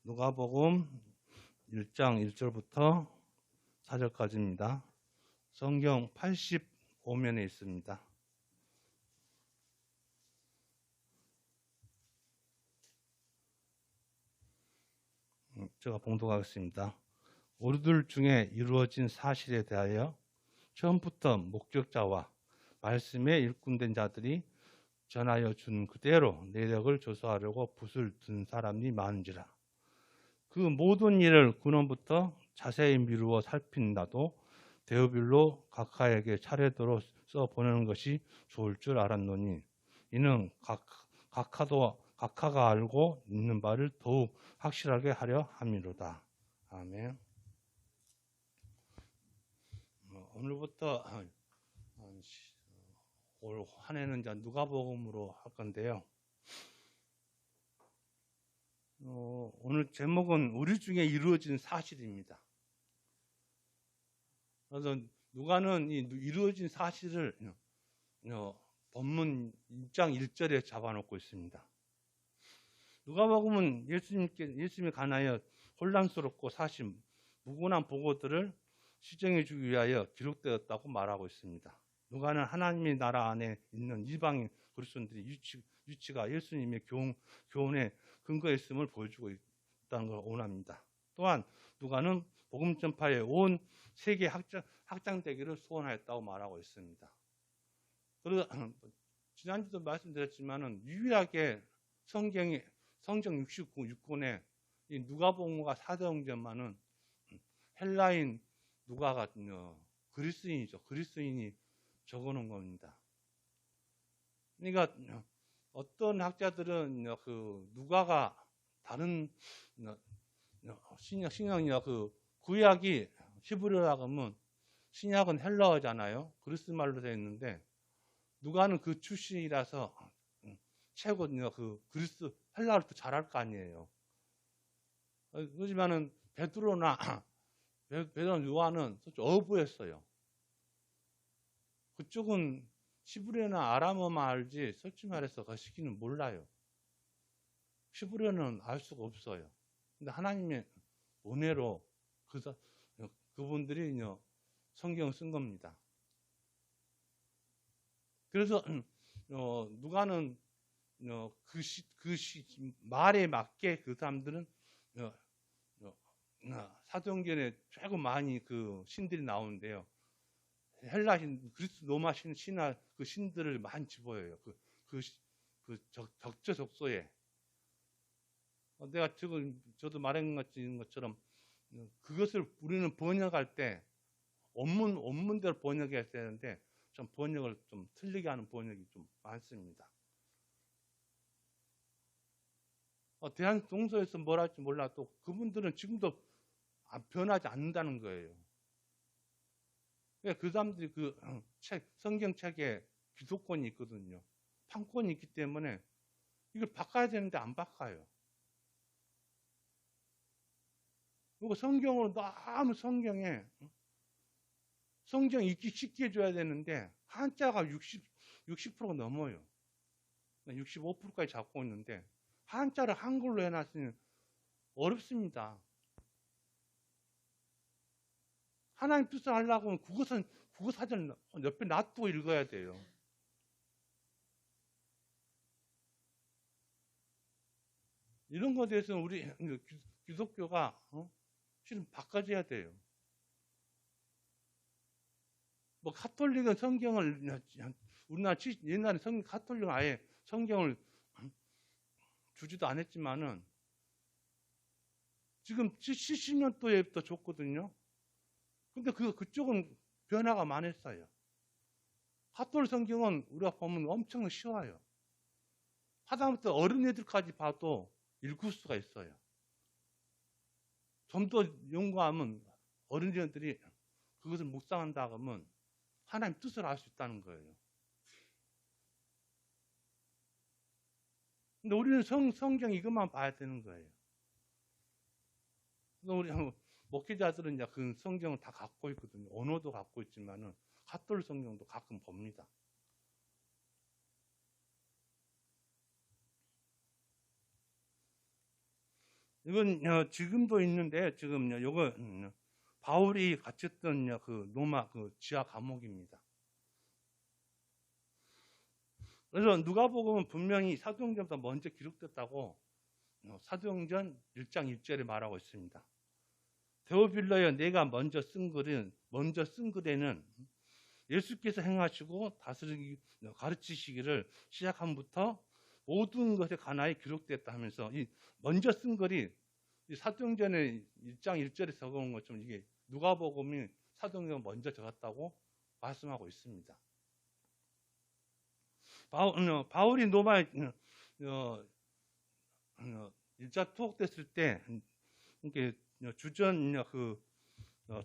누가복음 1장 1절부터 4절까지입니다. 성경 85면에 있습니다. 제가 봉독하겠습니다. 우리들 중에 이루어진 사실에 대하여 처음부터 목격자와 말씀에 일꾼된 자들이 전하여 준 그대로 내력을 조사하려고 붓을 든 사람이 많은지라. 그 모든 일을 근원부터 자세히 미루어 살핀 나도 대우빌로 각하에게 차례대로 써 보내는 것이 좋을 줄 알았노니 이는 각하가 알고 있는 바를 더욱 확실하게 하려 함이로다. 아멘. 오늘부터 올 한 해는 누가복음으로 할 건데요. 오늘 제목은 우리 중에 이루어진 사실입니다. 그래서 누가는 이 이루어진 사실을 본문 1장 1절에 잡아놓고 있습니다. 누가복음은 예수님이 관하여 혼란스럽고 사실 무근한 보고들을 시정해 주기 위하여 기록되었다고 말하고 있습니다. 누가는 하나님의 나라 안에 있는 이방인 그리스도인들의 유치가 예수님의 교훈에 근거했음을 보여주고 있다는 걸 원합니다. 또한 누가는 복음 전파에 온 세계 확장되기를 소원하였다고 말하고 있습니다. 그리고 지난주도 말씀드렸지만은 유일하게 성경 69권에 이 누가복음과 사도행전만은 헬라인 누가가 그리스인이죠. 그리스인이 적어놓은 겁니다. 그러니까 어떤 학자들은 그 누가가 다른 신약이나 그 구약이 히브리어라고 하면 신약은 헬라어잖아요. 그리스 말로 되어 있는데 누가는 그 출신이라서 최고 그 그리스 헬라어를 또 잘할 거 아니에요. 그렇지만은 베드로나 요한은 어부였어요. 그쪽은 히브리어나 아람어만 알지 솔직히 말해서 그 시기는 몰라요. 히브리어는 알 수가 없어요. 근데 하나님의 은혜로 그분들이 성경을 쓴 겁니다. 그래서 누가는 말에 맞게 그 사람들은 사도행전에 최고 많이 그 신들이 나오는데요. 헬라신, 그리스 로마 신화 그 신들을 많이 집어요. 그 적저적소에. 내가 지금 저도 말한 것처럼 그것을 우리는 번역할 때 원문대로 번역해야 되는데 좀 번역을 좀 틀리게 하는 번역이 좀 많습니다. 대한 동서에서 뭘 할지 몰라도 그분들은 지금도 변하지 않는다는 거예요. 그 사람들이 그 성경책에 기독권이 있거든요. 판권이 있기 때문에 이걸 바꿔야 되는데 안 바꿔요. 그리고 성경으로 너무 성경 읽기 쉽게 해줘야 되는데 한자가 60%가 넘어요. 65%까지 잡고 있는데 한자를 한글로 해놨으니 어렵습니다. 하나님 뜻을 하려고 하면 국어 사전 옆에 놔두고 읽어야 돼요. 이런 것에 대해서는 우리 기독교가 실은 바꿔줘야 돼요. 뭐 카톨릭은 성경을 우리나라 옛날에 카톨릭은 아예 성경을 주지도 않았지만은 지금 70년도에부터 줬거든요. 근데 그쪽은 변화가 많았어요. 카톨릭 성경은 우리가 보면 엄청 쉬워요. 하다못해 어린애들까지 봐도 읽을 수가 있어요. 좀 더 연구하면 어린애들이 그것을 묵상한다 하면 하나님 뜻을 알 수 있다는 거예요. 근데 우리는 성경 이것만 봐야 되는 거예요. 우리 목회자들은 이제 그 성경을 다 갖고 있거든요. 언어도 갖고 있지만은 카톨릭 성경도 가끔 봅니다. 이건 지금도 있는데 지금 요거 바울이 갇혔던 그 로마 그 지하 감옥입니다. 그래서 누가복음은 분명히 사도행전보다 먼저 기록됐다고 사도행전 1장 1절에 말하고 있습니다. 데오빌러여, 내가 먼저 쓴 글에는 예수께서 행하시고 다스리기 가르치시기를 시작함부터 모든 것에 관하여 기록됐다 하면서 이 먼저 쓴 글이 이 사도행전의 1장 1절에 적어놓은 것처럼 이게 누가복음이 사도행전 먼저 적었다고 말씀하고 있습니다. 바울이 로마에 1차 투옥됐을 때 이렇게 주전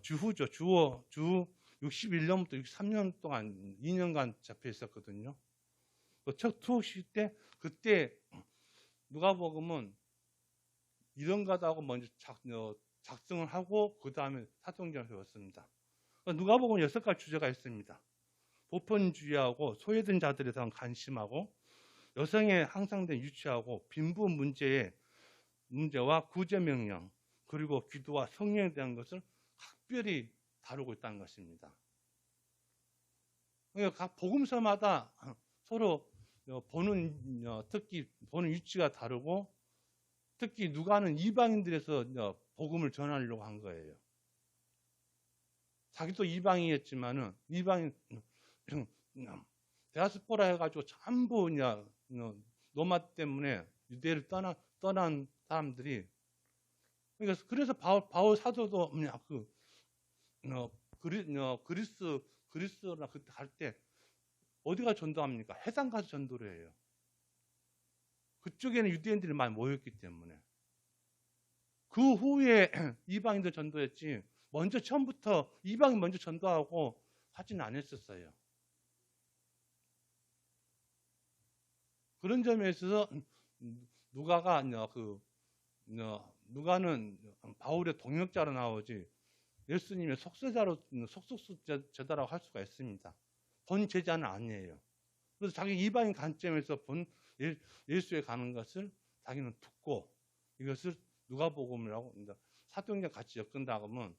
주후죠. 주 61년부터 63년 동안 2년간 잡혀 있었거든요. 첫 투옥 시기 때 그때 누가복음은 이런 거다고 먼저 작성을 하고 그 다음에 사도행전을 배웠습니다. 누가복음은 6가지 주제가 있습니다. 보편주의하고 소외된 자들에 대한 관심하고 여성의 향상된 유치하고 빈부 문제와 구제명령 그리고 기도와 성령에 대한 것을 각별히 다루고 있다는 것입니다. 각 복음서마다 서로 특히 보는 위치가 다르고 특히 누가는 이방인들에서 복음을 전하려고 한 거예요. 자기도 이방인이었지만은 이방인 데아스포라 해가지고 전부 로마 때문에 유대를 떠난 사람들이 그래서 바울 사도도 그리스나 그때 갈 때 어디가 전도합니까? 해상 가서 전도를 해요. 그쪽에는 유대인들이 많이 모였기 때문에. 그 후에 이방인들 전도했지 처음부터 이방인 먼저 전도하고 하지는 않았었어요. 그런 점에 있어서 누가는 바울의 동역자로 나오지 예수님의 속속제자라고 할 수가 있습니다. 본 제자는 아니에요. 그래서 자기 이방인 관점에서 본 예수에 가는 것을 자기는 듣고 이것을 누가복음이라고 사도행전 같이 엮은다 하면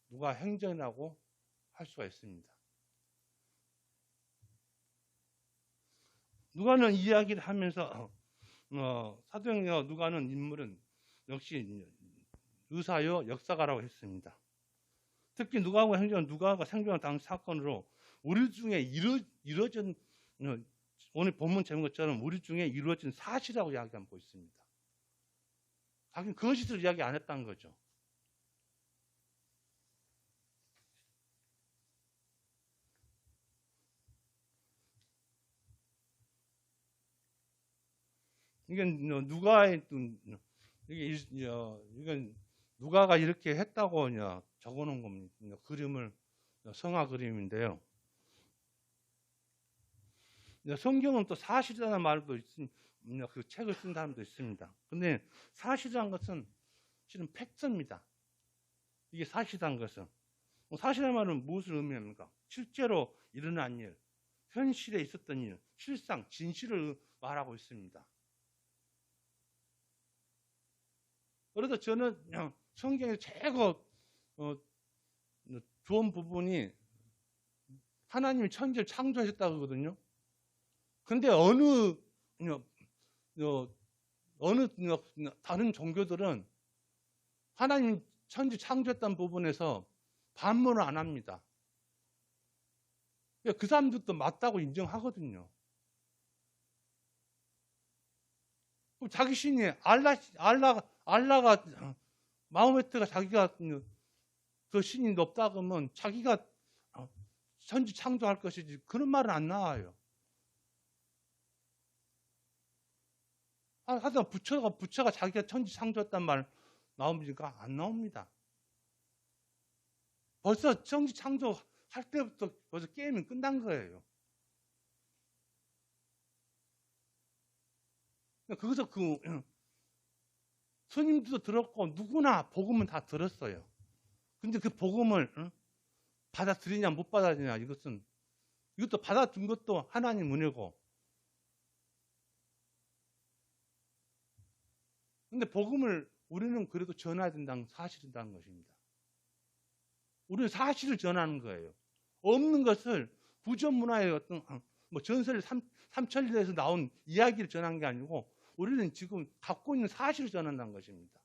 누가행전이라고 할 수가 있습니다. 누가는 이야기를 하면서 사도행전 누가는 인물은 역시 의사요 역사가라고 했습니다. 특히 누가복음 행전은 누가가 생존한 당시 사건으로 우리 중에 이루어진 오늘 본문 제목처럼 우리 중에 이루어진 사실이라고 이야기하고 있습니다. 자기는 거짓을 이야기 안 했다는 거죠. 이건 이건 누가가 이렇게 했다고 적어놓은 겁니다. 그림을 성화 그림인데요. 성경은 또 사실이라는 말도 있습니다. 그 책을 쓴 사람도 있습니다. 근데 사실이라는 것은 실은 팩트입니다. 이게 사실이라는 것은 사실이라는 말은 무엇을 의미합니까? 실제로 일어난 일, 현실에 있었던 일, 실상, 진실을 말하고 있습니다. 그래서 저는 성경의 최고 좋은 부분이 하나님이 천지를 창조하셨다고 하거든요. 근데 어느 다른 종교들은 하나님 천지 창조했다는 부분에서 반문을 안 합니다. 그 사람들도 맞다고 인정하거든요. 자기 신이 알라가 마호메트가 자기가 그 신이 높다 그러면 자기가 천지 창조할 것이지 그런 말은 안 나와요. 하여튼 부처가 자기가 천지 창조했단 말 나옵니까? 안 나옵니다. 벌써 천지 창조할 때부터 벌써 게임이 끝난 거예요. 거기서 스님들도 들었고 누구나 복음은 다 들었어요. 근데 그 복음을 받아들이냐 못 받아들이냐 이것도 받아준 것도 하나님 은혜고. 근데 복음을 우리는 그래도 전해야 된다는 사실이라는 것입니다. 우리는 사실을 전하는 거예요. 없는 것을 부전문화의 어떤 뭐 전설 삼천리에서 나온 이야기를 전한 게 아니고 우리는 지금 갖고 있는 사실을 전한다는 것입니다.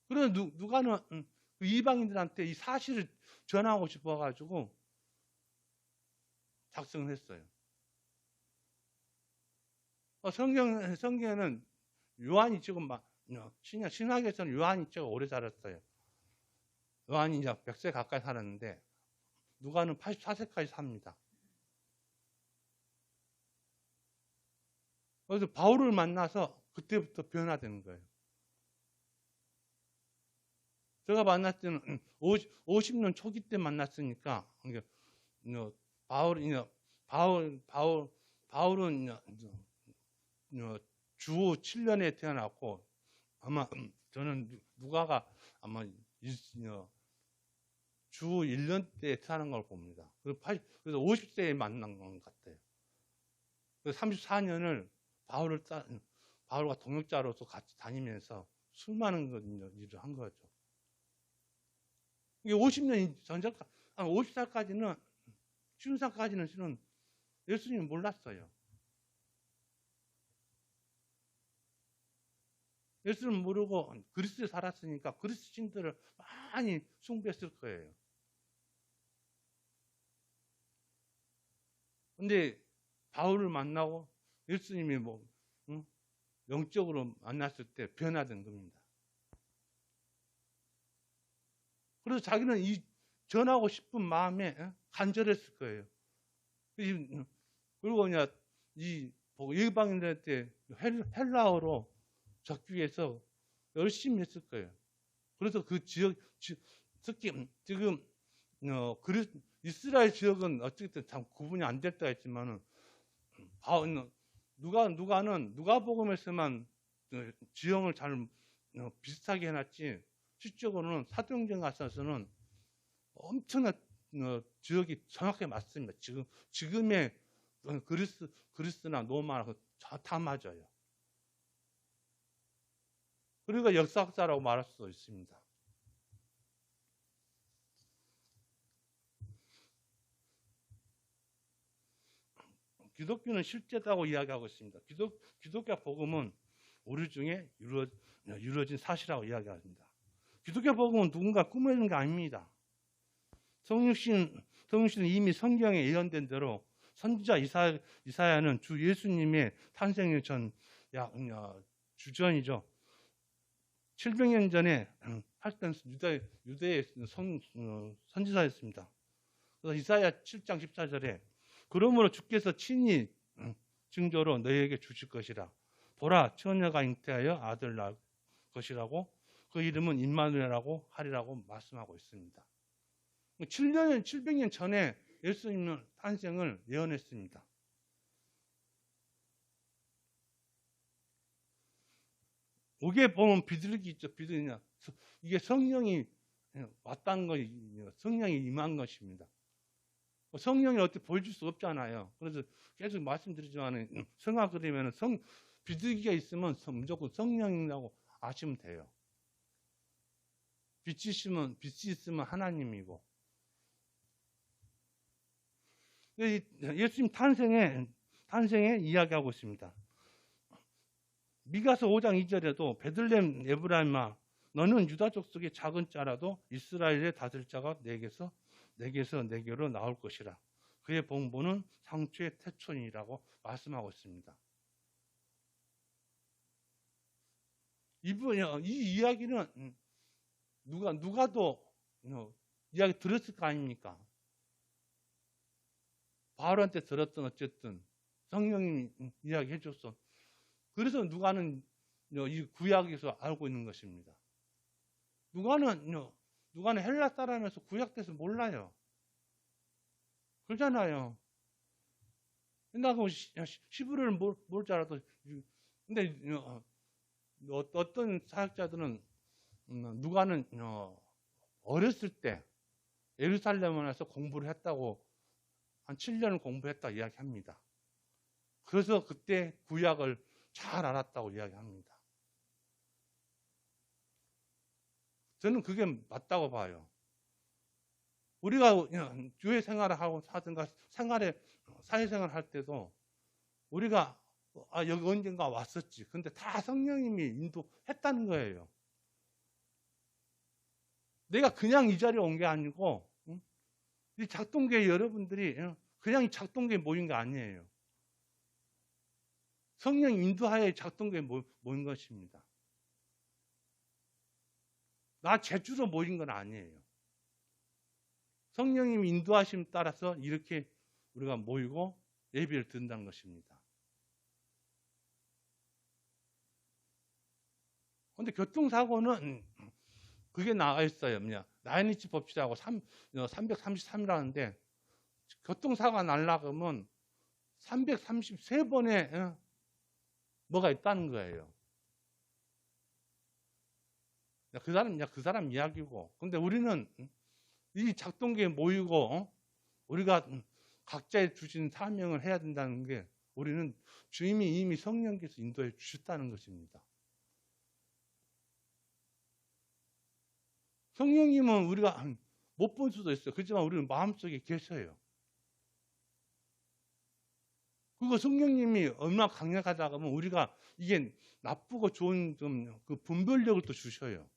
그래서 누가는 그 이방인들한테 이 사실을 전하고 싶어가지고 작성을 했어요. 성경에는 요한이 지금 신학에서는 요한이 제가 오래 살았어요. 요한이 이제 100세 가까이 살았는데 누가는 84세까지 삽니다. 그래서 바울을 만나서 그때부터 변화되는 거예요. 제가 만났을 때는 50년 초기 때 만났으니까 바울은 주 7년에 태어났고 아마 저는 누가가 아마 주 1년 때 사는 걸 봅니다. 그래서 50세에 만난 것 같아요. 그래서 34년을 바울과 동역자로서 같이 다니면서 수많은 일을 한 거죠. 이게 50년 전작, 50살까지는, 50살까지는 저는 예수님을 몰랐어요. 예수를 모르고 그리스도에 살았으니까 그리스도 신들을 많이 숭배했을 거예요. 근데 바울을 만나고 예수님이 영적으로 만났을 때 변화된 겁니다. 그래서 자기는 이 전하고 싶은 마음에 간절했을 거예요. 그리고 이 이방인들한테 헬라어로 적기 위해서 열심히 했을 거예요. 그래서 그 지역, 특히 지금 이스라엘 지역은 어쨌든 참 구분이 안 될 때가 있지만은 누가복음에서만 지형을 잘 비슷하게 해놨지 실적으로는 사도행전 가서는 엄청난 지역이 정확하게 맞습니다. 지금의 그리스나 로마나 다 맞아요. 그러니까 역사학자라고 말할 수도 있습니다. 기독교는 실제다고 이야기하고 있습니다. 기독교 복음은 우리 중에 이루어진 사실이라고 이야기합니다. 기독교 복음은 누군가 꾸며낸 게 아닙니다. 성육신은 이미 성경에 예언된 대로 선지자 이사야는 주 예수님의 탄생의 주전이죠. 700년 전에 활동 유대의 선지자였습니다. 그래서 이사야 7장 14절에 그러므로 주께서 친히 증조로 너희에게 주실 것이라. 보라, 처녀가 잉태하여 아들 낳을 것이라고 그 이름은 임마누엘이라고 하리라고 말씀하고 있습니다. 700년 전에 예수님은 탄생을 예언했습니다. 여기에 보면 비둘기 있죠. 비둘기. 이게 성령이 왔다는 것이 성령이 임한 것입니다. 성령이 어떻게 보여줄 수 없잖아요. 그래서 계속 말씀드리지만 성화 그리면 비둘기가 있으면 무조건 성령이라고 아시면 돼요. 빛이 있으면 하나님이고. 예수님 탄생에 이야기하고 있습니다. 미가서 5장 2절에도 베들레헴 에브라임아 너는 유다 족속의 작은 자라도 이스라엘의 다스릴 자가 내게서 내게로 나올 것이라. 그의 봉보는 상추의 태촌이라고 말씀하고 있습니다. 이 이야기는 누가도 이야기 들었을 거 아닙니까? 바울한테 들었던 어쨌든 성령님이 이야기해 줬어. 그래서 누가는 이 구약에서 알고 있는 것입니다. 누가는 헬라 사람에서 구약돼서 몰라요. 그러잖아요. 나그 히브리를 모를 줄 알아도 근데 어떤 사역자들은 누가는 어렸을 때 예루살렘에서 공부를 했다고 한 7년을 공부했다 이야기합니다. 그래서 그때 구약을 잘 알았다고 이야기합니다. 저는 그게 맞다고 봐요. 우리가 교회 생활을 하고 하든가 사회생활 할 때도 우리가 여기 언젠가 왔었지. 근데 다 성령님이 인도했다는 거예요. 내가 그냥 이 자리에 온 게 아니고 이 작동교회 여러분들이 그냥 이 작동교회 모인 게 아니에요. 성령 인도하에 작동교회 모인 것입니다. 나 제주로 모인 건 아니에요. 성령님 인도하심 따라서 이렇게 우리가 모이고 예배를 드린다는 것입니다. 그런데 교통사고는 그게 나와 있어요. 라이니치 법칙하고 333이라는데 교통사고가 날라 그러면 333번에 뭐가 있다는 거예요. 그 사람 이야기고. 근데 우리는 이 작동기에 모이고 우리가 각자의 주신 사명을 해야 된다는 게 우리는 주님이 이미 성령께서 인도해 주셨다는 것입니다. 성령님은 우리가 못 볼 수도 있어요. 그렇지만 우리는 마음속에 계셔요. 그리고 성령님이 얼마나 강력하다고 하면 우리가 이게 나쁘고 좋은 그 분별력을 또 주셔요.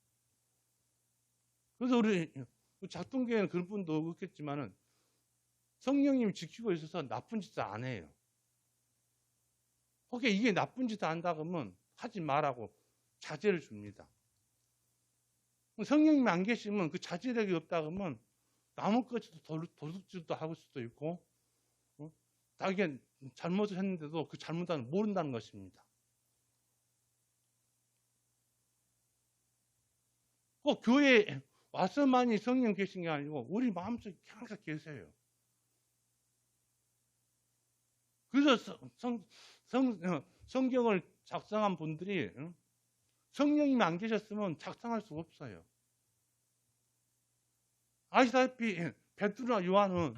그래서 우리 작동교회는 그런 분도 없겠지만은 성령님이 지키고 있어서 나쁜 짓을 안 해요. 혹시 이게 나쁜 짓을 한다 그러면 하지 말라고 자제를 줍니다. 성령님이 안 계시면 그 자제력이 없다 그러면 나뭇가지도 도둑질도 하고 수도 있고 자기가 잘못을 했는데도 그 잘못을 모른다는 것입니다. 꼭 교회에 와서만이 성령 계신 게 아니고 우리 마음속에 항상 계세요. 그래서 성경을 작성한 분들이 성령님이 안 계셨으면 작성할 수가 없어요. 아시다시피 베드로나 요한은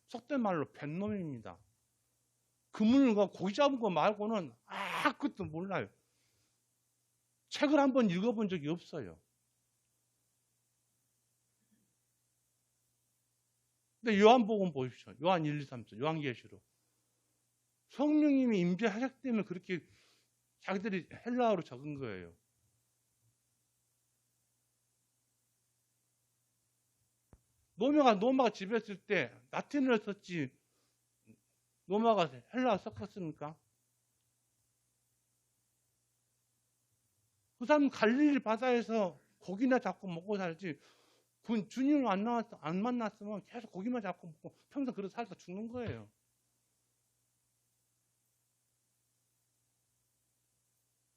속된 말로 뱃놈입니다. 그물과 고기 잡은 거 말고는 아무것도 몰라요. 책을 한번 읽어본 적이 없어요. 근데 요한복음 보십시오. 요한 1, 2, 3절 요한계시록. 성령님이 임재하셨기 때문에 그렇게 자기들이 헬라어로 적은 거예요. 노마가 지배했을 때 라틴어를 썼지 노마가 헬라어 섞었습니까? 그 사람 갈릴리 바다에서 고기나 잡고 먹고 살지 주님을 안 만났으면 계속 고기만 잡고 먹고 평생 그렇게 살다 죽는 거예요.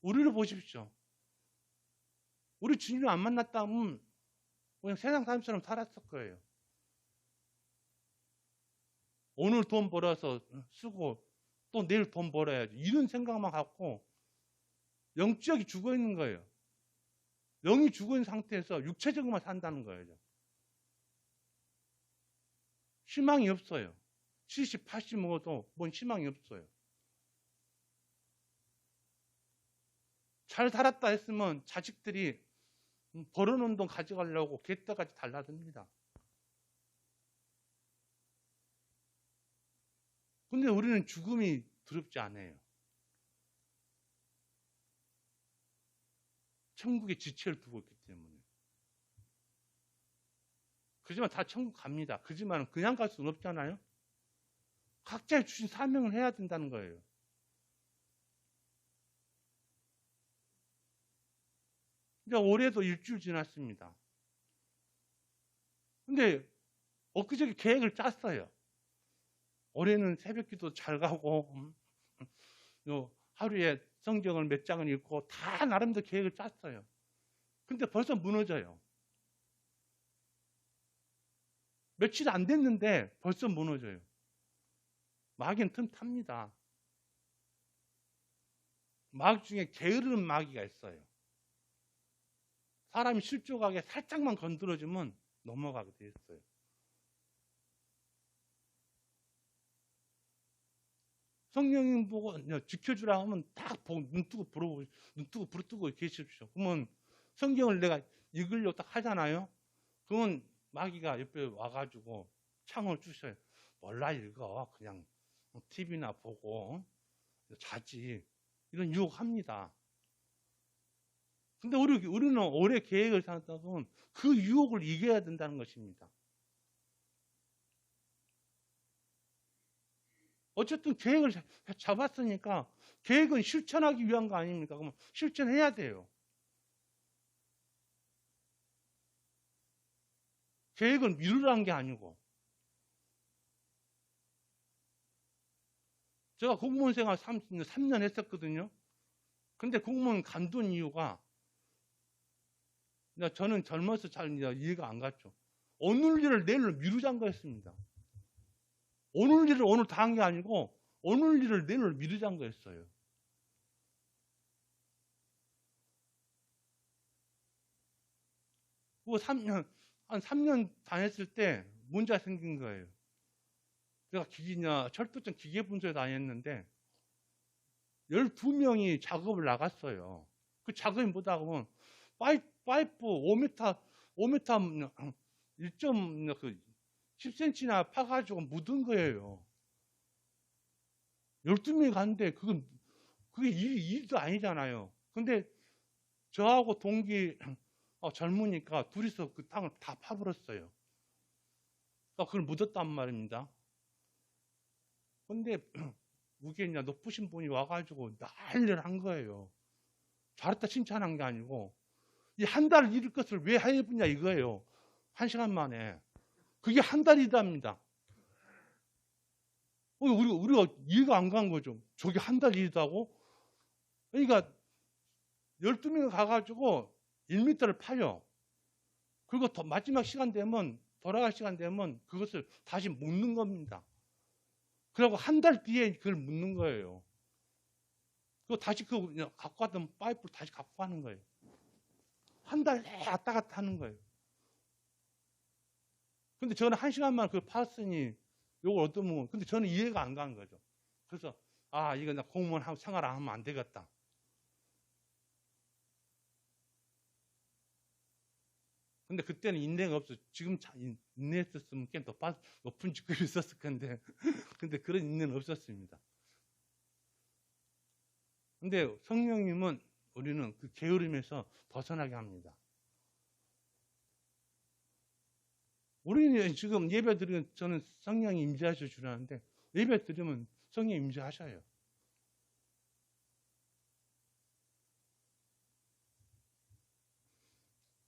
우리를 보십시오. 우리 주님을 안 만났다면 그냥 세상 사람처럼 살았을 거예요. 오늘 돈 벌어서 쓰고 또 내일 돈 벌어야지 이런 생각만 갖고 영적이 죽어 있는 거예요. 영이 죽어 있는 상태에서 육체적으로만 산다는 거예요. 희망이 없어요. 70, 80 먹어도 뭔 희망이 없어요. 잘 살았다 했으면 자식들이 벌어놓은 돈 가져가려고 개떡같이 달라듭니다. 근데 우리는 죽음이 두렵지 않아요. 천국의 지체를 두고 있기 때문에. 그지만 다 천국 갑니다. 그지만 그냥 갈 수는 없잖아요. 각자의 주신 사명을 해야 된다는 거예요. 이제 올해도 일주일 지났습니다. 근데 엊그저께 계획을 짰어요. 올해는 새벽기도 잘 가고 하루에 성경을 몇 장을 읽고 다 나름대로 계획을 짰어요. 근데 벌써 무너져요. 며칠 안 됐는데 벌써 무너져요. 마귀는 틈탑니다. 마귀 중에 게으른 마귀가 있어요. 사람이 실족하게 살짝만 건드려주면 넘어가게 돼 있어요. 성령님 보고 지켜주라 하면 딱 보고 눈 뜨고 부르뜨고 계십시오. 그러면 성경을 내가 읽으려고 딱 하잖아요. 그러면 마귀가 옆에 와가지고 창을 주셔요. 몰라 읽어. 그냥 TV나 보고 자지. 이런 유혹합니다. 근데 우리는 오래 계획을 세웠다 보면 그 유혹을 이겨야 된다는 것입니다. 어쨌든 계획을 잡았으니까 계획은 실천하기 위한 거 아닙니까? 그럼 실천해야 돼요. 계획을 미루라는 게 아니고. 제가 공무원 생활 3년 했었거든요. 근데 공무원 간둔 이유가 저는 젊어서 잘 이해가 안 갔죠. 오늘 일을 내일로 미루자는 거였습니다. 오늘 일을 오늘 다 한 게 아니고 오늘 일을 내일로 미루자는 거였어요. 그 한 3년 다녔을 때 문제가 생긴 거예요. 제가 철도청 기계분소에 다녔는데 12명이 작업을 나갔어요. 그 작업이 뭐다 보면 파이프 5m 10cm나 파가지고 묻은 거예요. 12명이 갔는데 그게 일도 아니잖아요. 근데 저하고 동기 젊으니까 둘이서 그 땅을 다 파버렸어요. 그러니까 그걸 묻었단 말입니다. 근데 우게 높으신 분이 와가지고 난리를 한 거예요. 잘했다 칭찬한 게 아니고 이 한 달 일을 것을 왜 해보냐 이거예요. 1시간 만에. 그게 한 달이답니다. 우리가 이해가 안 간 거죠. 저게 한 달 일이다고? 그러니까 12명 가가지고 1m를 파요. 그리고 마지막 시간 되면 돌아갈 시간 되면 그것을 다시 묻는 겁니다. 그리고 한 달 뒤에 그걸 묻는 거예요. 그거 다시 갖고 갔던 파이프를 다시 갖고 가는 거예요. 한 달 내에 왔다 갔다 하는 거예요. 근데 저는 1시간만 그걸 팔았으니 요걸 어떠면, 근데 저는 이해가 안 가는 거죠. 그래서, 이거 나 공무원 생활 안 하면 안 되겠다. 근데 그때는 인내가 없어. 지금 인내했었으면 꽤 더 높은 직급이 있었을 건데, 근데 그런 인내는 없었습니다. 근데 성령님은 우리는 그 게으름에서 벗어나게 합니다. 우리는 지금 예배 드리면 저는 성령이 임재하셔 주라는데 예배 드리면 성령이 임재하셔요.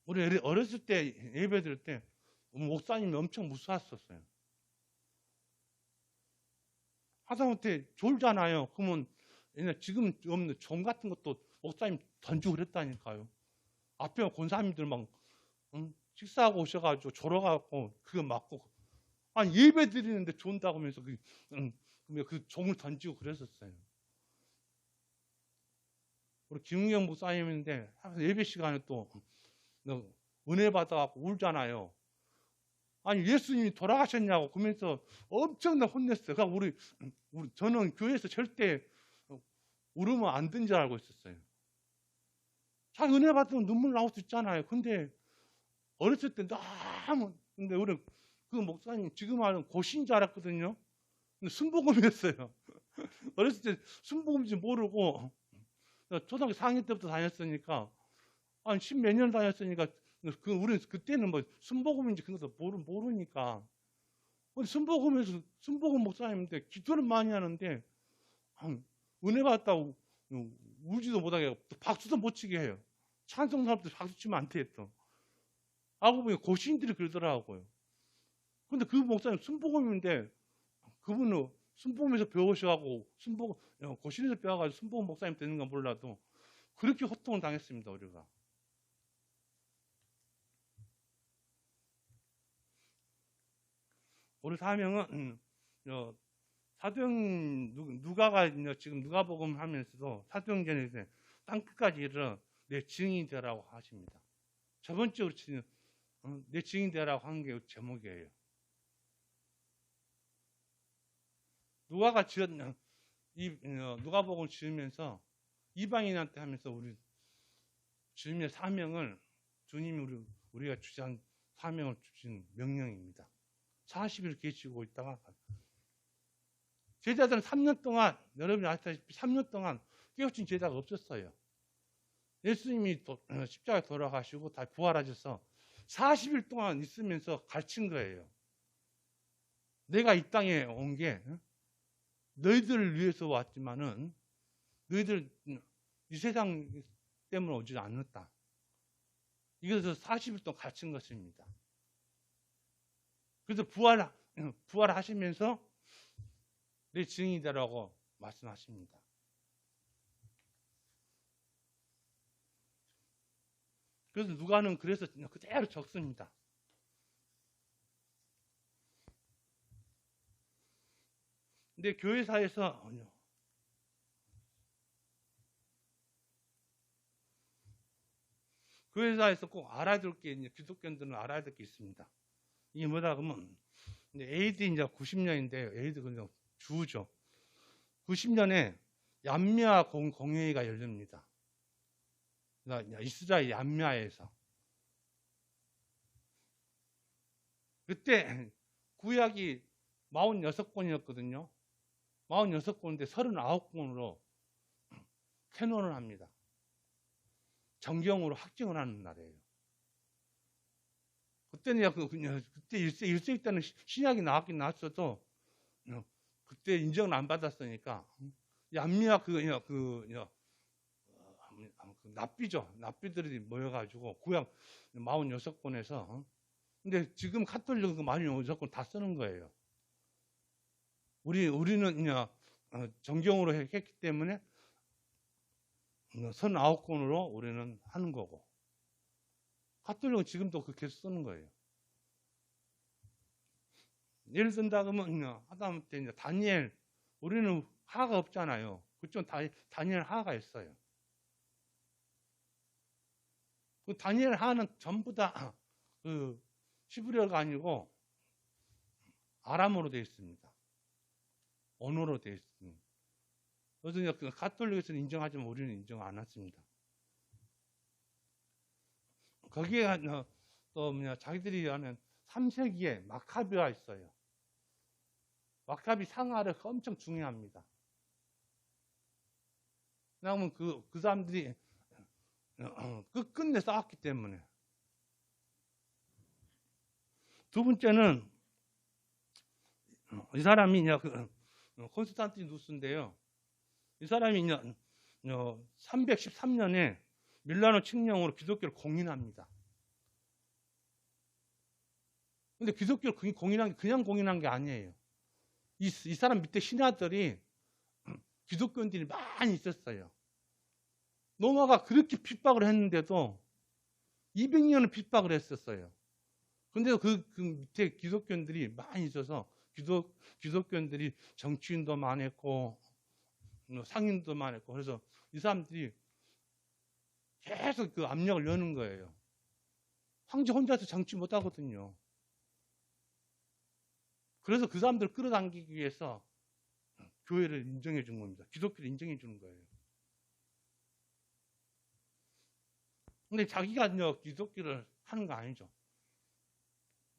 우리 어렸을 때 예배 드릴 때 목사님이 엄청 무서웠었어요. 하다못해 졸잖아요. 그러면 지금 없는 종 같은 것도 목사님 던지고 그랬다니까요. 앞에 권사님들 막 식사하고 오셔가지고 졸아갖고 그거 맞고 예배 드리는데 존다고 하면서 그 종을 던지고 그랬었어요. 우리 김은경 목사님인데 예배 시간에 또 은혜 받아갖고 울잖아요. 예수님이 돌아가셨냐고 그러면서 엄청나게 혼냈어요. 그러니까 저는 교회에서 절대 울으면 안 된 줄 알고 있었어요. 잘 은혜 받으면 눈물 나올 수 있잖아요. 근데 어렸을 때 너무, 근데 우리 그 목사님 지금 하는 고신 줄 알았거든요. 근데 순복음이었어요. 어렸을 때 순복음인지 모르고 초등학교 4학년 때부터 다녔으니까 십몇 년 다녔으니까 우리는 그때는 뭐 순복음인지 그런 것도 모르니까 순복음에서 순복음 목사님인데 기도를 많이 하는데 은혜 받았다고 울지도 못하게 박수도 못 치게 해요. 찬송 사람들 박수 치면 안 돼 또. 알고 보니 고신들이 그러더라고요. 근데 그 목사님 순복음인데 그분은 순복음에서 배우셔가고 고신에서 배워가지고 순복음 목사님 되는 건 몰라도 그렇게 호통을 당했습니다. 우리가. 우리 사명은 사도행 누가가 지금 누가복음 하면서도 사도행전에서 땅끝까지 이르러 내 증인이 되라고 하십니다. 저번 주에 우리 내 증인이 되라고 한 게 제목이에요. 누가가 누가복음을 지으면서 이방인한테 하면서 우리 주님의 사명을, 주님이 우리가 주장 사명을 주신 명령입니다. 40일 계시고 있다가 제자들은 3년 동안, 여러분이 아시다시피 3년 동안 깨우친 제자가 없었어요. 예수님이 십자가에 돌아가시고 다 부활하셔서 40일 동안 있으면서 가르친 거예요. 내가 이 땅에 온 게 너희들을 위해서 왔지만은 너희들 이 세상 때문에 오지 않았다. 이것을 40일 동안 가르친 것입니다. 그래서 부활하시면서 내 증인이다라고 말씀하십니다. 그래서 누가는 그래서 그대로 적습니다. 근데 교회사에서 꼭 알아야 될 게, 기독교인들은 알아야 될 게 있습니다. 이게 뭐다 그러면, AD 이제 90년인데요. AD 그냥 주죠. 90년에 얀미아 공회의가 열립니다. 이스라엘 얀미아에서. 그때 구약이 46권이었거든요. 46권인데 39권으로 캐논을 합니다. 정경으로 확정을 하는 날이에요. 그때는 그때 1세기 때는 신약이 나왔긴 나왔어도 그때 인정을 안 받았으니까 얀미아 납비죠. 납비들이 모여가지고 구약 46권에서 근데 지금 카톨릭은 46권 다 쓰는 거예요. 우리는 정경으로 했기 때문에 39권으로 우리는 하는 거고, 카톨릭은 지금도 그렇게 쓰는 거예요. 예를 든다 그러면 하다못해 이제 다니엘, 우리는 하가 없잖아요. 그쪽 다니엘 하가 있어요. 그 다니엘 하는 전부 다 그 히브리어가 아니고 아람어로 되어 있습니다. 언어로 되어 있습니다. 그래서 그 가톨릭에서는 인정하지만 우리는 인정 안 했습니다. 거기에 또 자기들이 하는 3세기에 마카비가 있어요. 마카비 상하를 엄청 중요합니다. 왜냐하면 그 사람들이 끝끝내 싸웠기 때문에. 두 번째는 이 사람이 콘스탄티누스인데요. 이 사람이 313년에 밀라노 칙령으로 기독교를 공인합니다. 근데 기독교를 공인한 게 그냥 공인한 게 아니에요. 이 사람 밑에 신하들이 기독교인들이 많이 있었어요. 로마가 그렇게 핍박을 했는데도 200년을 핍박을 했었어요. 근데 그 밑에 기독교인들이 많이 있어서 기독교인들이 정치인도 많았고 상인도 많았고, 그래서 이 사람들이 계속 그 압력을 여는 거예요. 황제 혼자서 정치 못 하거든요. 그래서 그 사람들을 끌어당기기 위해서 교회를 인정해 준 겁니다. 기독교를 인정해 주는 거예요. 근데 자기가 기독교를 하는 거 아니죠.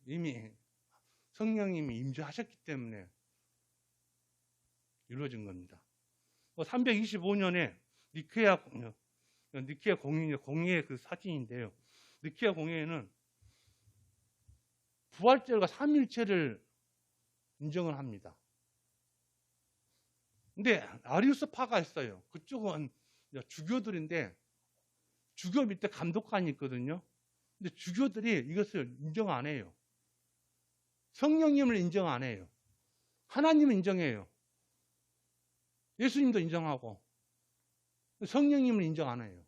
이미 성령님이 임재하셨기 때문에 이루어진 겁니다. 325년에 니케아 공회의 그 사진인데요. 니케아 공회에는 부활절과 삼일체를 인정을 합니다. 근데 아리우스파가 있어요. 그쪽은 주교들인데 주교 밑에 감독관이 있거든요. 근데 주교들이 이것을 인정 안 해요. 성령님을 인정 안 해요. 하나님을 인정해요. 예수님도 인정하고 성령님을 인정 안 해요.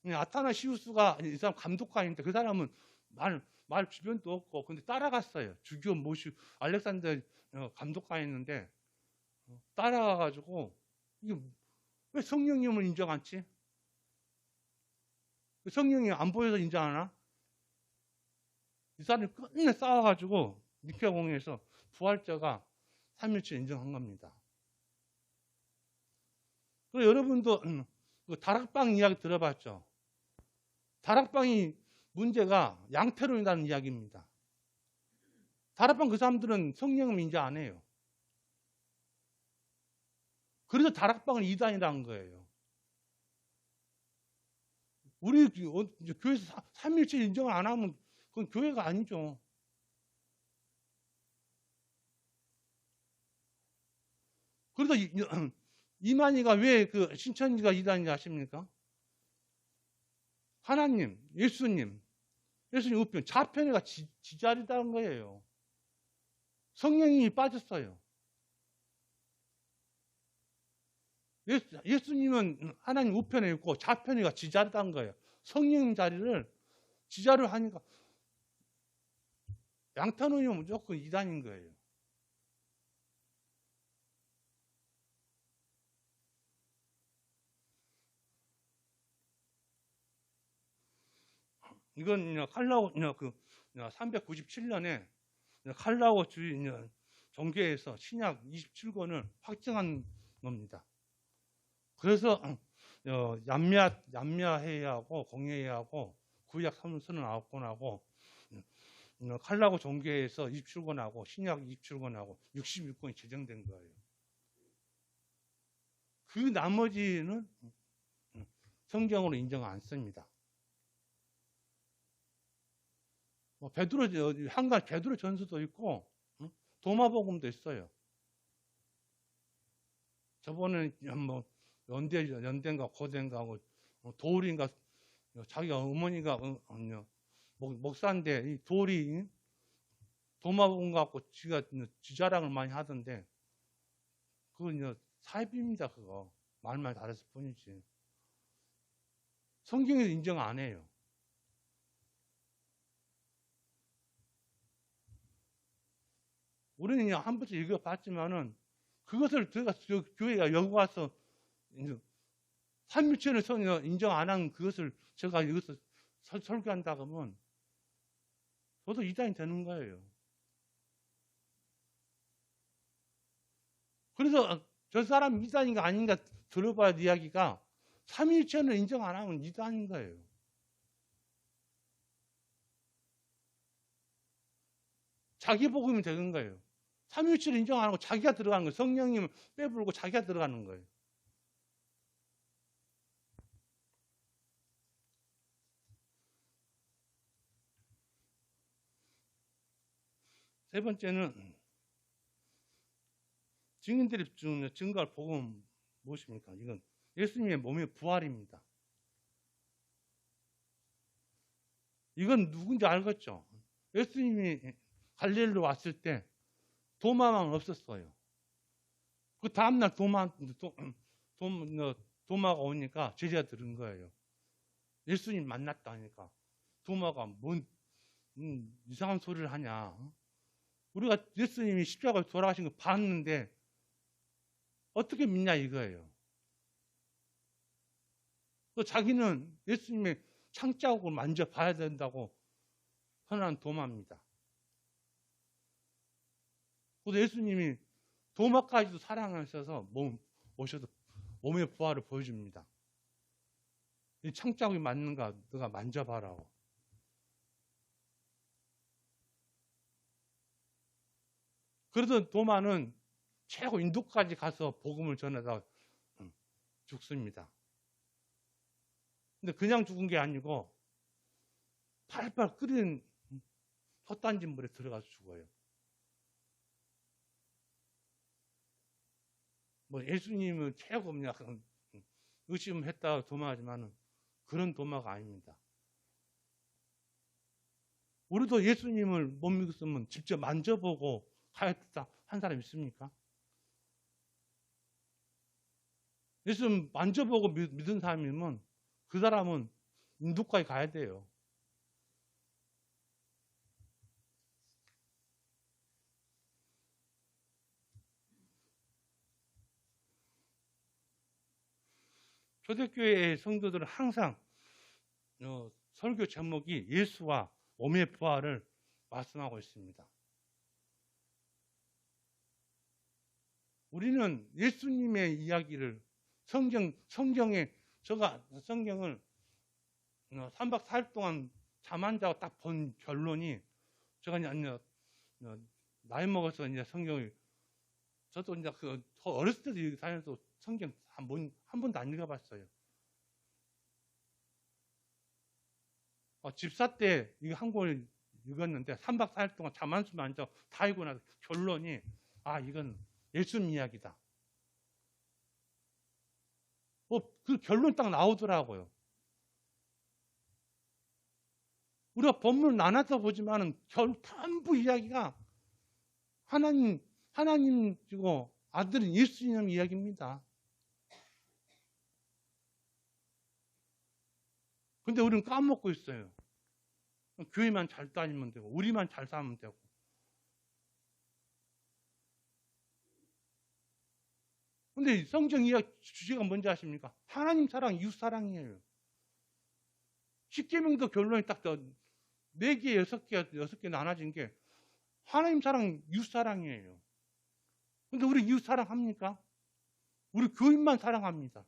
아타나시우스가 이 사람 감독관인데 그 사람은 말 주변도 없고 근데 따라갔어요. 주교 알렉산더 감독관이었는데 따라가가지고 이게 왜 성령님을 인정 않지? 성령이 안 보여서 인정 안 하나? 이 사람이 끝내 싸워가지고 니케아 공회에서 부활자가 3일째 인정한 겁니다. 그리고 여러분도 그 다락방 이야기 들어봤죠? 다락방이 문제가 양태론이라는 이야기입니다. 다락방 그 사람들은 성령을 인지 안 해요. 그래서 다락방은 이단이라는 거예요. 우리 교회에서 삼위일체 인정을 안 하면 그건 교회가 아니죠. 그래서 이만희가 왜 그 신천지가 이단인지 아십니까? 하나님, 예수님 우편, 좌편에가 지자리다는 거예요. 성령이 빠졌어요. 예수님은 하나님 우편에 있고 좌편에가 지자리다는 거예요. 성령 자리를 지자를 하니까 양탄원이면 무조건 이단인 거예요. 이건 칼라우 그 397년에 칼라우 주의 종교에서 신약 27권을 확정한 겁니다. 그래서 얌야회하고 공예회하고 구약 39권하고 칼라고 종교에서 27권하고 신약 27권하고 61권이 제정된 거예요. 그 나머지는 성경으로 인정 안 씁니다. 베드로 한간 베드로 전서도 있고 도마복음도 있어요. 저번에 뭐 연대인가 고대인가 도울인가 자기가 어머니가 목사인데 이 도울이 도마복음 갖고 지가 지자랑을 많이 하던데 그건 사입입니다. 그거 말만 잘했을 뿐이지 성경에서 인정 안 해요. 우리는 한 번씩 읽어봤지만은 그것을 교회가 여기 와서 삼위일체를 인정 안 한 그것을 제가 여기서 설교한다 그러면 저도 이단이 되는 거예요. 그래서 저 사람 이단인가 아닌가 들어봐야 이야기가 삼위일체를 인정 안 하면 이단인 거예요. 자기 복음이 되는 거예요. 삼위일체를 인정 안 하고 자기가 들어가는 거예요. 성령님을 빼불고 자기가 들어가는 거예요. 세 번째는 증인들이 증거할 복음 무엇입니까? 이건 예수님의 몸의 부활입니다. 이건 누군지 알겠죠? 예수님이 갈릴리로 왔을 때 도마만 없었어요. 그 다음날 도마가 오니까 제자가 들은 거예요. 예수님 만났다 하니까 도마가 뭔 이상한 소리를 하냐. 우리가 예수님이 십자가에 돌아가신 거 봤는데 어떻게 믿냐 이거예요. 또 자기는 예수님의 창자국을 만져봐야 된다고 선언한 도마입니다. 그래서 예수님이 도마까지도 사랑하셔서 오셔도 몸의 부활을 보여줍니다. 이 창자국이 맞는가 너가 만져봐라고. 그래서 도마는 최고 인도까지 가서 복음을 전하다 죽습니다. 근데 그냥 죽은 게 아니고 팔팔 끓인 솥단진 물에 들어가서 죽어요. 뭐 예수님은 최고 약간 의심했다 도마하지만은 그런 도마가 아닙니다. 우리도 예수님을 못 믿었으면 직접 만져보고 가야겠다 한 사람 있습니까? 예수님 만져보고 믿은 사람이면 그 사람은 인도까지 가야 돼요. 초대교회의 성도들은 항상 설교 제목이 예수와 몸의 부활을 말씀하고 있습니다. 우리는 예수님의 이야기를 성경에 제가 성경을 3박 4일 동안 잠 안 자고 딱 본 결론이 제가 이제 나이 먹어서 이제 성경을 저도 이제 저 어렸을 때도 다니면서 성경 한 번도 안 읽어봤어요. 집사 때 이거 한 권을 읽었는데 3박 4일 동안 잠 한숨 안 자고 다 읽고 나서 결론이 이건 예수님 이야기다. 그 결론 딱 나오더라고요. 우리가 본문을 나눠서 보지만은 전부 이야기가 하나님이고 아들은 예수님 이야기입니다. 근데 우리는 까먹고 있어요. 교회만 잘 다니면 되고 우리만 잘 살면 되고. 근데 성경 이야기 주제가 뭔지 아십니까? 하나님 사랑, 이웃 사랑이에요. 십계명도 결론이 딱 4개, 6개 나눠진 게 하나님 사랑, 이웃 사랑이에요. 근데 우리 이웃 사랑합니까? 우리 교인만 사랑합니다.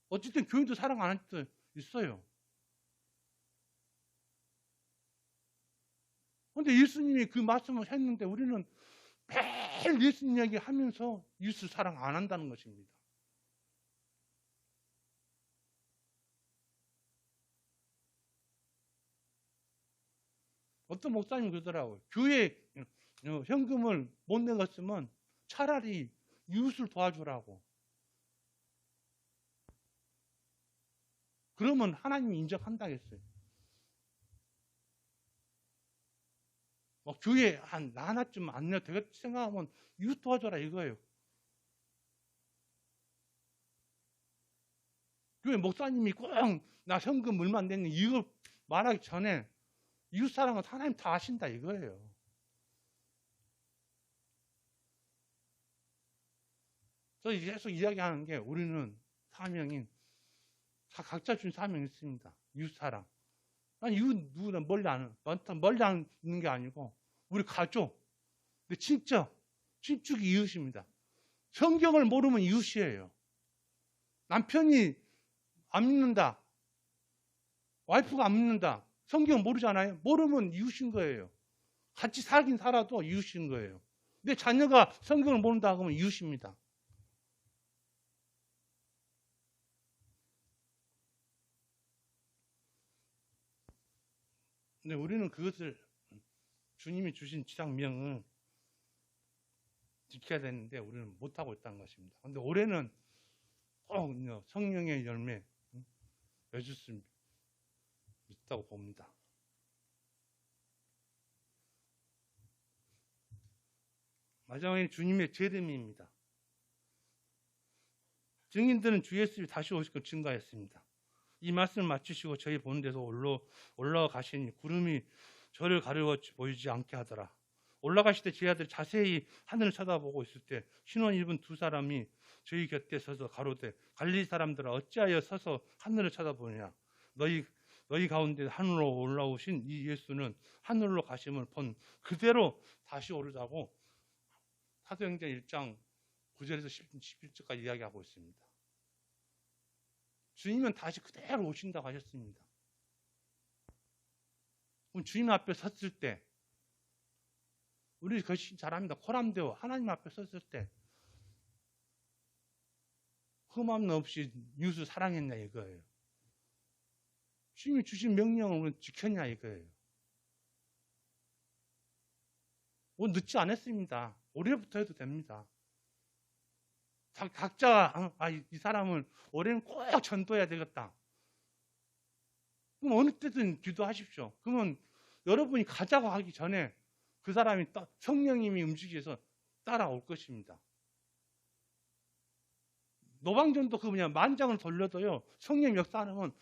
어쨌든 교인도 사랑 안 할 때 있어요. 근데 예수님이 그 말씀을 했는데 우리는 매일 예수님 이야기 하면서 이웃을 사랑 안 한다는 것입니다. 어떤 목사님 그러더라고요. 교회 현금을 못 내갔으면 차라리 이웃을 도와주라고. 그러면 하나님이 인정한다겠어요. 교회 나 하나쯤 안 내도 되겠다 생각하면 이웃 도와줘라 이거예요. 교회 목사님이 꼭 나 현금 얼마 안 됐는데 이걸 말하기 전에 이웃 사랑은 하나님 다 아신다 이거예요. 그래서 계속 이야기하는 게 우리는 사명이 다 각자 준 사명이 있습니다. 이웃 사랑. 아니 이웃 누구나 멀리 안 있는 게 아니고 우리 가족. 근데 진짜 친축이 이웃입니다. 성경을 모르면 이웃이에요. 남편이 안 믿는다. 와이프가 안 믿는다. 성경 모르잖아요. 모르면 이웃인 거예요. 같이 살긴 살아도 이웃인 거예요. 내 자녀가 성경을 모른다 하면 이웃입니다. 근데 우리는 그것을 주님이 주신 지상명을 지켜야 되는데 우리는 못하고 있다는 것입니다. 근데 올해는 꼭 성령의 열매 맺을 수 있다고 봅니다. 마지막에 주님의 재림입니다. 증인들은 주 예수님이 다시 오실 걸 증거했습니다. 이 말씀을 마치시고 저희 보는 데서 올라가시니 구름이 저를 가르워 보이지 않게 하더라. 올라가실 때 제 아들이 자세히 하늘을 쳐다보고 있을 때 신혼 입은 2사람이 저희 곁에 서서 가로되 갈릴리 사람들아 어찌하여 서서 하늘을 쳐다보느냐. 너희 가운데 하늘로 올라오신 이 예수는 하늘로 가심을 본 그대로 다시 오르자고 사도행전 1장 9절에서 11절까지 이야기하고 있습니다. 주님은 다시 그대로 오신다고 하셨습니다. 그럼 주님 앞에 섰을 때 우리 그것이 잘합니다. 코람되어 하나님 앞에 섰을 때 흠함 없이 이웃을 사랑했냐 이거예요. 주님이 주신 명령을 우리는 지켰냐 이거예요. 늦지 않았습니다. 올해부터 해도 됩니다. 각자 이 사람을 올해는 꼭 전도해야 되겠다. 그럼 어느 때든 기도하십시오. 그러면 여러분이 가자고 하기 전에 그 사람이 성령님이 움직여서 따라올 것입니다. 노방전도 그냥 만장을 돌려도요. 성령 역사하면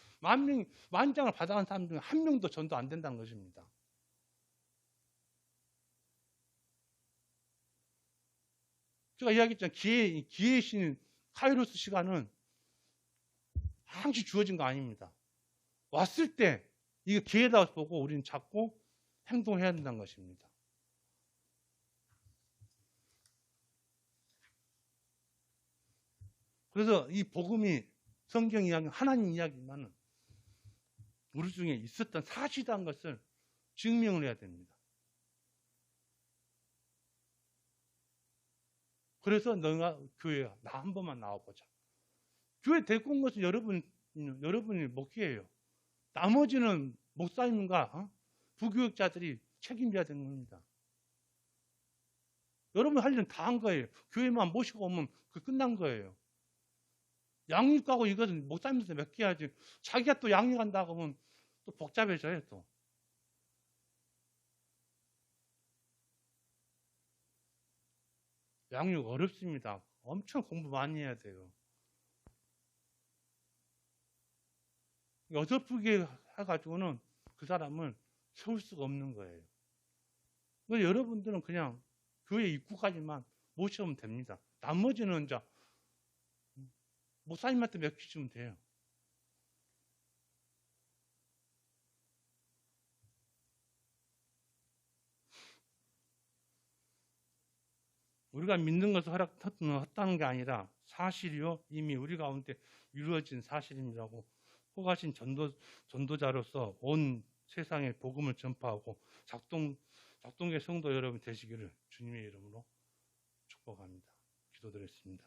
만장을 받아간 사람 중에 한 명도 전도 안 된다는 것입니다. 제가 이야기했잖아요. 기회의 신 카이로스 시간은 항시 주어진 거 아닙니다. 왔을 때 이거 기회다 보고 우리는 잡고 행동해야 된다는 것입니다. 그래서 이 복음이 성경 이야기, 하나님 이야기만은 우리 중에 있었던 사실이라는 것을 증명을 해야 됩니다. 그래서 너가 교회에 나 한 번만 나와보자. 교회 데리고 온 것은 여러분이 목회예요. 나머지는 목사님과 부교육자들이 책임져야 되는 겁니다. 여러분 할 일은 다 한 거예요. 교회만 모시고 오면 그 끝난 거예요. 양육하고 이것은 목사님한테 맡겨야지. 자기가 또 양육한다고 하면 또 복잡해져요, 또. 양육 어렵습니다. 엄청 공부 많이 해야 돼요. 어설프게 해가지고는 그 사람을 세울 수가 없는 거예요. 그래서 여러분들은 그냥 교회 입구까지만 모시면 됩니다. 나머지는 이제 목사님한테 맡기시면 돼요. 우리가 믿는 것을 허락했다는 게 아니라 사실이요, 이미 우리 가운데 이루어진 사실입니다고 호가신 전도자로서 온 세상에 복음을 전파하고 작동의 성도 여러분 되시기를 주님의 이름으로 축복합니다. 기도드렸습니다.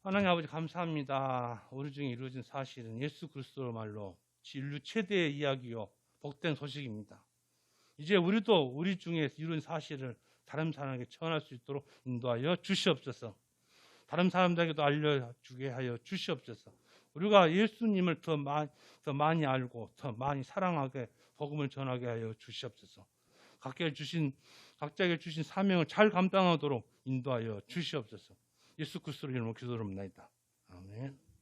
하나님 아버지 감사합니다. 우리 중에 이루어진 사실은 예수 그리스도의 말로 인류 최대의 이야기요, 복된 소식입니다. 이제 우리도 우리 중에 이룬 사실을 다른 사람에게 전할 수 있도록 인도하여 주시옵소서. 다른 사람들에게도 알려주게 하여 주시옵소서. 우리가 예수님을 더 많이 알고 더 많이 사랑하게 복음을 전하게 하여 주시옵소서. 각자에게 주신 사명을 잘 감당하도록 인도하여 주시옵소서. 예수 그리스도의 이름으로 기도드립니다. 아멘.